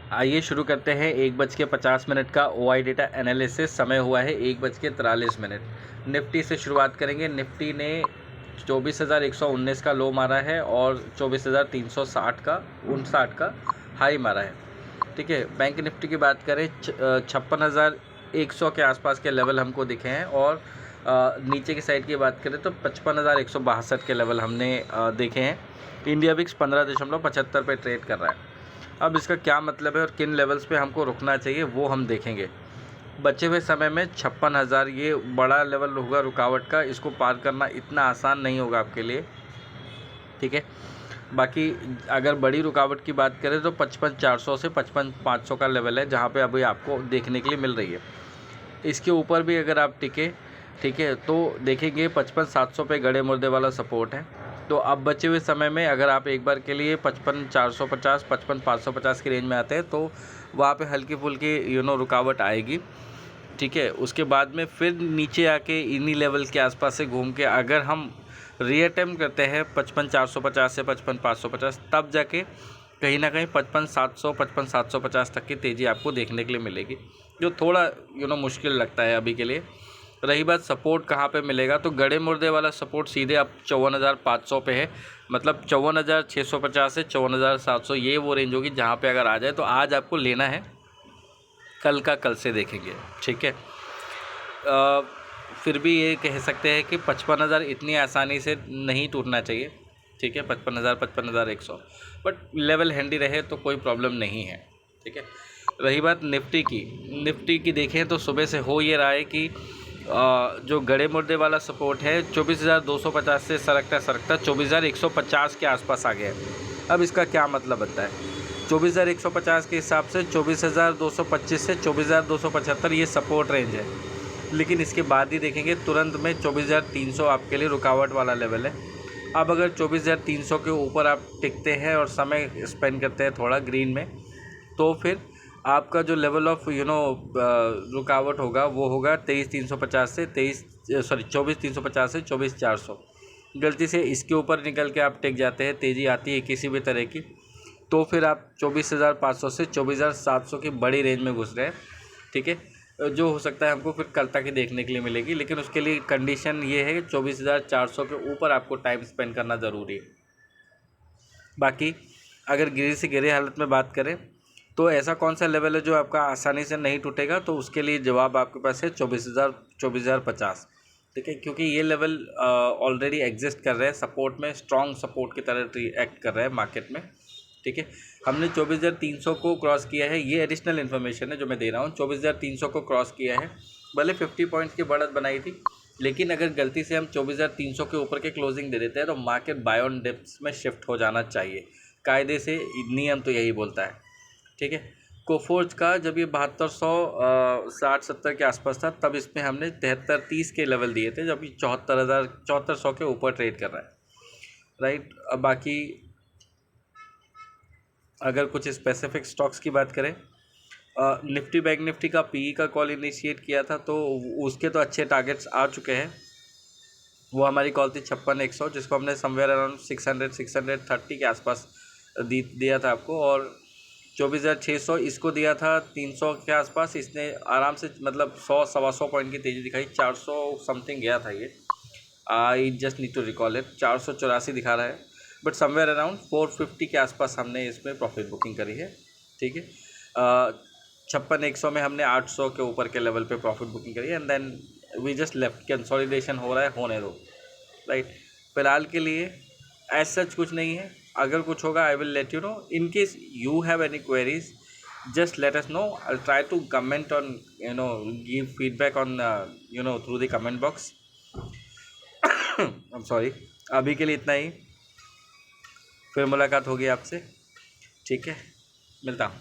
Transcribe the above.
आइए शुरू करते हैं 1:50 का OI डेटा एनालिसिस। समय हुआ है 1:43। निफ्टी से शुरुआत करेंगे। निफ्टी ने 24,119 का लो मारा है और 24,360 का 59 का हाई मारा है। ठीक है, बैंक निफ्टी की बात करें 56,100 के आसपास के लेवल हमको दिखे हैं और नीचे की साइड की बात करें तो 55,162 के लेवल हमने देखे हैं। इंडिया विक्स 15.75 पे ट्रेड कर रहा है। अब इसका क्या मतलब है और किन लेवल्स पे हमको रुकना चाहिए वो हम देखेंगे। बचे हुए समय में 56,000 ये बड़ा लेवल होगा रुकावट का, इसको पार करना इतना आसान नहीं होगा आपके लिए। ठीक है, बाकी अगर बड़ी रुकावट की बात करें तो 55,400 से 55,500 का लेवल है जहाँ पे अभी आपको देखने के लिए मिल रही है। इसके ऊपर भी अगर आप टिके, ठीक है, तो देखेंगे 55,700 पे गड़े मुर्दे वाला सपोर्ट है। तो अब बचे हुए समय में अगर आप एक बार के लिए 55,450 55,550 की रेंज में आते हैं तो वहाँ पे हल्की फुल्की रुकावट आएगी। ठीक है, उसके बाद में फिर नीचे आके इन्हीं लेवल के आसपास से घूम के अगर हम रीअटेम्प्ट करते हैं 55,450 से 55,550, तब जाके कहीं ना कहीं 55,700 55,750 तक की तेज़ी आपको देखने के लिए मिलेगी, जो थोड़ा मुश्किल लगता है अभी के लिए। रही बात सपोर्ट कहाँ पे मिलेगा, तो गड़े मुर्दे वाला सपोर्ट सीधे अब 54,500 पे है। मतलब 54,650 से 54,700 ये वो रेंज होगी जहाँ पे अगर आ जाए तो आज आपको लेना है, कल का कल से देखेंगे। ठीक है, फिर भी ये कह सकते हैं कि 55,000 इतनी आसानी से नहीं टूटना चाहिए। ठीक है, 55,000 55,100 बट लेवल हैंडी रहे तो कोई प्रॉब्लम नहीं है। ठीक है, रही बात निफ्टी की देखें तो सुबह से हो ये रहा है कि जो गड़े मुर्दे वाला सपोर्ट है 24,250 से सरकता 24,150 के आसपास आ गया है। अब इसका क्या मतलब बनता है, 24,150 के हिसाब से 24,225 से 24,275 ये सपोर्ट रेंज है। लेकिन इसके बाद ही देखेंगे तुरंत में 24,300 आपके लिए रुकावट वाला लेवल है। अब अगर 24,300 के ऊपर आप टिकते हैं और समय स्पेंड करते हैं थोड़ा ग्रीन में, तो फिर आपका जो लेवल ऑफ रुकावट होगा वो होगा 23,350 से 24,350 से 24,400। गलती से इसके ऊपर निकल के आप टिक जाते हैं, तेज़ी आती है किसी भी तरह की, तो फिर आप 24,500 से 24,700 की बड़ी रेंज में घुस रहे हैं। ठीक है, जो हो सकता है हमको फिर कल तक ही देखने के लिए मिलेगी, लेकिन उसके लिए कंडीशन ये है कि 24,400 के ऊपर आपको टाइम स्पेंड करना ज़रूरी है। बाकी अगर गिरे से गिरे हालत में बात करें तो ऐसा कौन सा लेवल है जो आपका आसानी से नहीं टूटेगा, तो उसके लिए जवाब आपके पास है 24,050। ठीक है, क्योंकि ये लेवल ऑलरेडी एग्जिस्ट कर रहे हैं सपोर्ट में, स्ट्रॉन्ग सपोर्ट की तरह एक्ट कर रहे हैं मार्केट में। ठीक है, हमने 24,300 को क्रॉस किया है, ये एडिशनल इन्फॉर्मेशन है जो मैं दे रहा हूँ। 24,300 को क्रॉस किया है, भले 50 पॉइंट्स की बढ़त बनाई थी, लेकिन अगर गलती से हम 24,300 के ऊपर के क्लोजिंग दे देते हैं तो मार्केट बाय ऑन डिप्स में शिफ्ट हो जाना चाहिए। कायदे से नियम तो यही बोलता है। ठीक है, कोफोर्ज का जब ये 7260-70 के आसपास था तब इसमें हमने 7330 के लेवल दिए थे, जब ये 74,100 के ऊपर ट्रेड कर रहा है। राइट, अब बाकी अगर कुछ स्पेसिफिक स्टॉक्स की बात करें, निफ्टी बैंक निफ्टी का पीई का कॉल इनिशिएट किया था तो उसके तो अच्छे टारगेट्स आ चुके हैं। वो हमारी कॉल थी 56,100, जिसको हमने समवेयर अराउंड 630 के आसपास दिया था आपको, और 24,600 इसको दिया था 300 के आसपास। इसने आराम से मतलब 100-125 पॉइंट की तेज़ी दिखाई, 400 समथिंग गया था ये। I just need to recall it, 484 दिखा रहा है, बट समवेयर अराउंड 450 के आसपास हमने इसमें प्रॉफिट बुकिंग करी है। ठीक है, 56,100 में हमने 800 के ऊपर के लेवल पे प्रॉफिट बुकिंग करी है, and then we just left. Consolidation हो रहा है, होने दो। राइट, फिलहाल के लिए एज सच कुछ नहीं है, अगर कुछ होगा I will let you know. In case you have any queries just let us know. I'll try to comment on, give feedback on through the comment box. I'm sorry, अभी के लिए इतना ही, फिर मुलाकात होगी आपसे। ठीक है, मिलता हूँ।